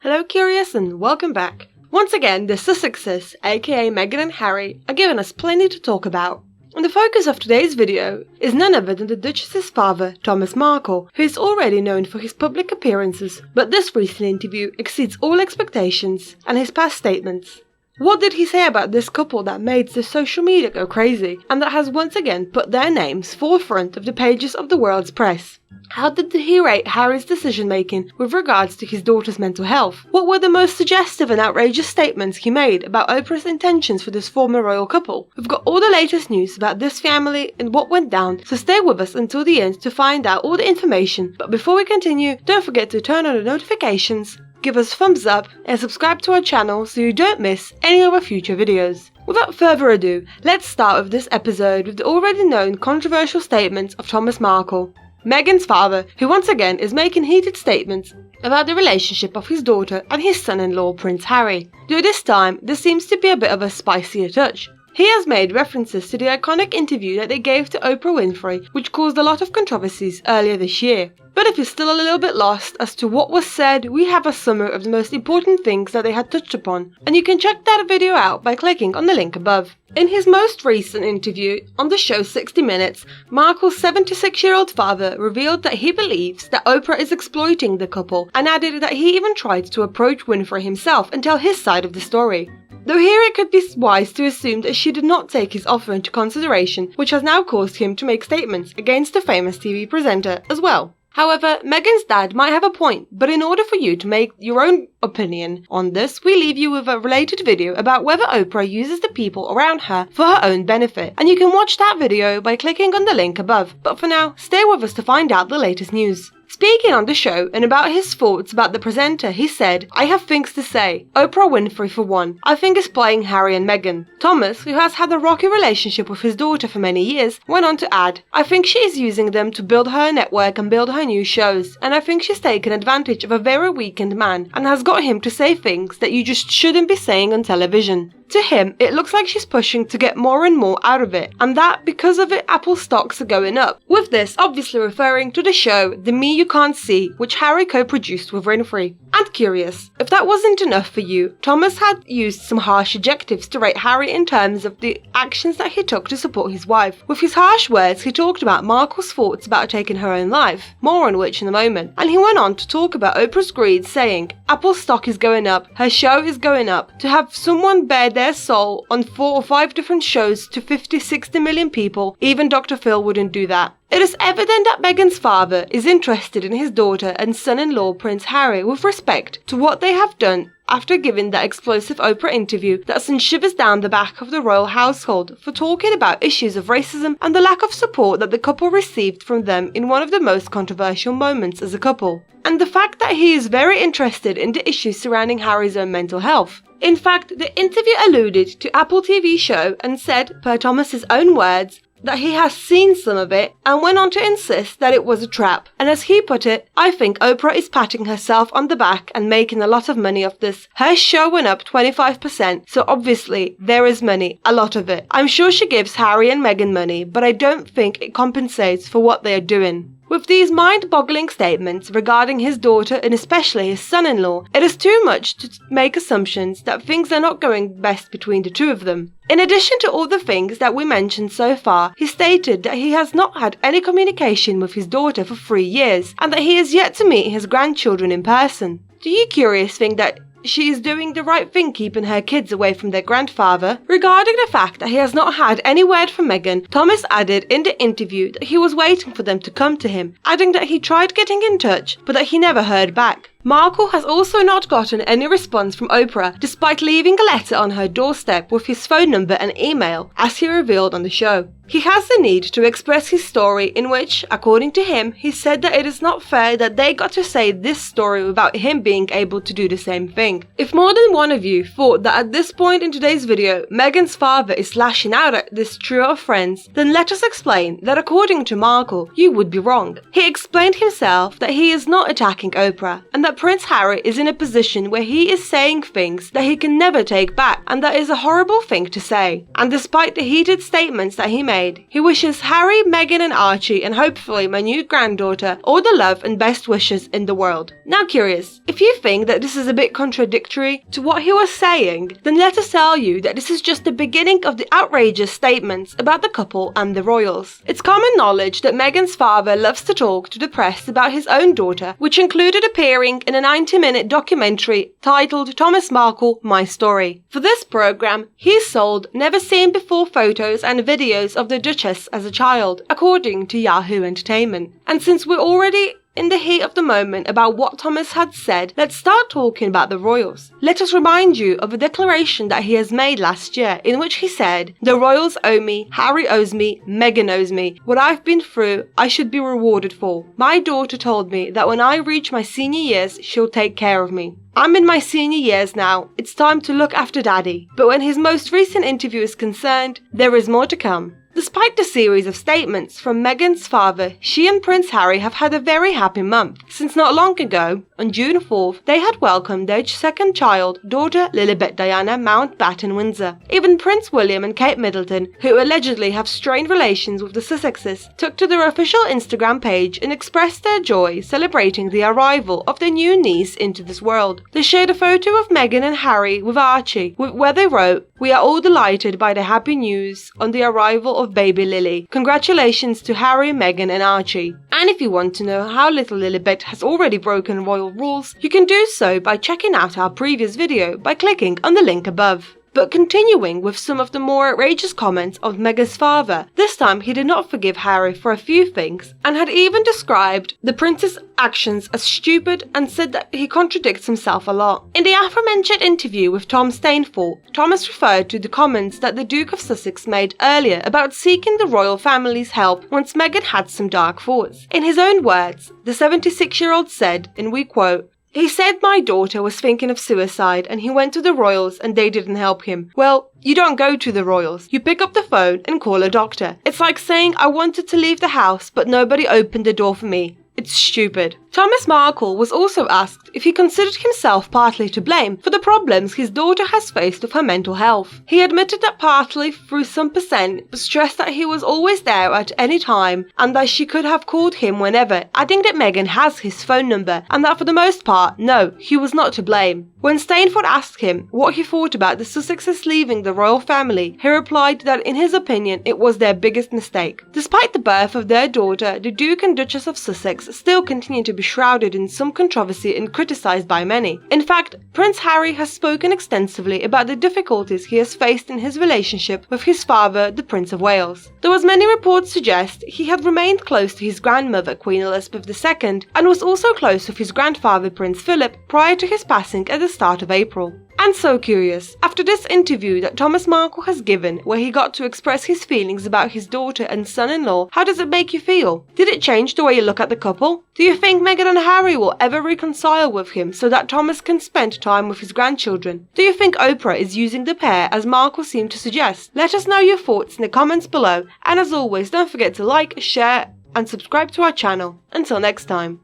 Hello Curious and welcome back. Once again, the Sussexes, aka Meghan and Harry, are giving us plenty to talk about. And the focus of today's video is none other than the Duchess's father, Thomas Markle, who is already known for his public appearances, but this recent interview exceeds all expectations and his past statements. What did he say about this couple that made the social media go crazy, and that has once again put their names forefront of the pages of the world's press? How did he rate Harry's decision-making with regards to his daughter's mental health? What were the most suggestive and outrageous statements he made about Oprah's intentions for this former royal couple? We've got all the latest news about this family and what went down, so stay with us until the end to find out all the information. But before we continue, don't forget to turn on the notifications, give us a thumbs up and subscribe to our channel so you don't miss any of our future videos. Without further ado, let's start with this episode with the already known controversial statements of Thomas Markle, Meghan's father, who once again is making heated statements about the relationship of his daughter and his son-in-law Prince Harry. Though this time, there seems to be a bit of a spicier touch. He has made references to the iconic interview that they gave to Oprah Winfrey, which caused a lot of controversies earlier this year. But if you're still a little bit lost as to what was said, we have a summary of the most important things that they had touched upon, and you can check that video out by clicking on the link above. In his most recent interview on the show 60 Minutes, Markle's 76-year-old father revealed that he believes that Oprah is exploiting the couple, and added that he even tried to approach Winfrey himself and tell his side of the story. Though here it could be wise to assume that she did not take his offer into consideration, which has now caused him to make statements against the famous TV presenter as well. However, Meghan's dad might have a point, but in order for you to make your own opinion on this, we leave you with a related video about whether Oprah uses the people around her for her own benefit, and you can watch that video by clicking on the link above. But for now, stay with us to find out the latest news. Speaking on the show and about his thoughts about the presenter, he said, "I have things to say. Oprah Winfrey for one, I think is playing Harry and Meghan." Thomas, who has had a rocky relationship with his daughter for many years, went on to add, "I think she is using them to build her network and build her new shows, and I think she's taken advantage of a very weakened man and has got him to say things that you just shouldn't be saying on television." To him, it looks like she's pushing to get more and more out of it, and that because of it, Apple stocks are going up. With this obviously referring to the show The Me You Can't See, which Harry co-produced with Winfrey. And curious, if that wasn't enough for you, Thomas had used some harsh adjectives to rate Harry in terms of the actions that he took to support his wife. With his harsh words, he talked about Markle's thoughts about taking her own life, more on which in a moment, and he went on to talk about Oprah's greed, saying, "Apple's stock is going up, her show is going up. To have someone bare their soul on 4 or 5 different shows to 50-60 million people, even Dr. Phil wouldn't do that." It is evident that Meghan's father is interested in his daughter and son-in-law Prince Harry with respect to what they have done after giving that explosive Oprah interview that sent shivers down the back of the royal household for talking about issues of racism and the lack of support that the couple received from them in one of the most controversial moments as a couple. And the fact that he is very interested in the issues surrounding Harry's own mental health. In fact, the interview alluded to Apple TV show and said, per Thomas's own words, that he has seen some of it and went on to insist that it was a trap. And as he put it, "I think Oprah is patting herself on the back and making a lot of money off this. Her show went up 25%, so obviously there is money, a lot of it. I'm sure she gives Harry and Meghan money, but I don't think it compensates for what they are doing." With these mind-boggling statements regarding his daughter and especially his son-in-law, it is too much to make assumptions that things are not going best between the two of them. In addition to all the things that we mentioned so far, he stated that he has not had any communication with his daughter for 3 years, and that he is yet to meet his grandchildren in person. Do you curious think that she is doing the right thing keeping her kids away from their grandfather? Regarding the fact that he has not had any word from Meghan, Thomas added in the interview that he was waiting for them to come to him, adding that he tried getting in touch, but that he never heard back. Markle has also not gotten any response from Oprah, despite leaving a letter on her doorstep with his phone number and email, as he revealed on the show. He has the need to express his story, in which, according to him, he said that it is not fair that they got to say this story without him being able to do the same thing. If more than one of you thought that at this point in today's video, Meghan's father is lashing out at this trio of friends, then let us explain that according to Markle, you would be wrong. He explained himself that he is not attacking Oprah, and that that Prince Harry is in a position where he is saying things that he can never take back, and that is a horrible thing to say. And despite the heated statements that he made, he wishes Harry, Meghan and Archie, and hopefully my new granddaughter, all the love and best wishes in the world. Now curious, if you think that this is a bit contradictory to what he was saying, then let us tell you that this is just the beginning of the outrageous statements about the couple and the royals. It's common knowledge that Meghan's father loves to talk to the press about his own daughter, which included appearing in a 90-minute documentary titled Thomas Markle, My Story. For this program, he sold never-seen-before photos and videos of the Duchess as a child, according to Yahoo Entertainment. And since we're already in the heat of the moment about what Thomas had said, let's start talking about the royals. Let us remind you of a declaration that he has made last year, in which he said, "The royals owe me, Harry owes me, Meghan owes me. What I've been through, I should be rewarded for. My daughter told me that when I reach my senior years, she'll take care of me. I'm in my senior years now, it's time to look after daddy." But when his most recent interview is concerned, there is more to come. Despite the series of statements from Meghan's father, she and Prince Harry have had a very happy month, since not long ago, on June 4th, they had welcomed their second child, daughter Lilibet Diana Mountbatten Windsor. Even Prince William and Kate Middleton, who allegedly have strained relations with the Sussexes, took to their official Instagram page and expressed their joy celebrating the arrival of their new niece into this world. They shared a photo of Meghan and Harry with Archie, where they wrote, "We are all delighted by the happy news on the arrival of baby Lily. Congratulations to Harry, Meghan and Archie." And if you want to know how little Lilibet has already broken royal rules, you can do so by checking out our previous video by clicking on the link above. But continuing with some of the more outrageous comments of Meghan's father, this time he did not forgive Harry for a few things, and had even described the prince's actions as stupid and said that he contradicts himself a lot. In the aforementioned interview with Tom Stainforth, Thomas referred to the comments that the Duke of Sussex made earlier about seeking the royal family's help once Meghan had some dark thoughts. In his own words, the 76-year-old said, and we quote, "He said my daughter was thinking of suicide and he went to the royals and they didn't help him. Well, you don't go to the royals. You pick up the phone and call a doctor. It's like saying I wanted to leave the house but nobody opened the door for me. It's stupid." Thomas Markle was also asked if he considered himself partly to blame for the problems his daughter has faced with her mental health. He admitted that partly through some percent, but stressed that he was always there at any time and that she could have called him whenever, adding that Meghan has his phone number and that for the most part, no, he was not to blame. When Stainforth asked him what he thought about the Sussexes leaving the royal family, he replied that in his opinion it was their biggest mistake. Despite the birth of their daughter, the Duke and Duchess of Sussex still continue to be shrouded in some controversy and criticized by many. In fact, Prince Harry has spoken extensively about the difficulties he has faced in his relationship with his father, the Prince of Wales. Though as many reports suggest, he had remained close to his grandmother, Queen Elizabeth II, and was also close with his grandfather, Prince Philip, prior to his passing at the start of April. And so curious, after this interview that Thomas Markle has given, where he got to express his feelings about his daughter and son-in-law, how does it make you feel? Did it change the way you look at the couple? Do you think Meghan and Harry will ever reconcile with him so that Thomas can spend time with his grandchildren? Do you think Oprah is using the pair as Markle seemed to suggest? Let us know your thoughts in the comments below, and as always, don't forget to like, share and subscribe to our channel. Until next time.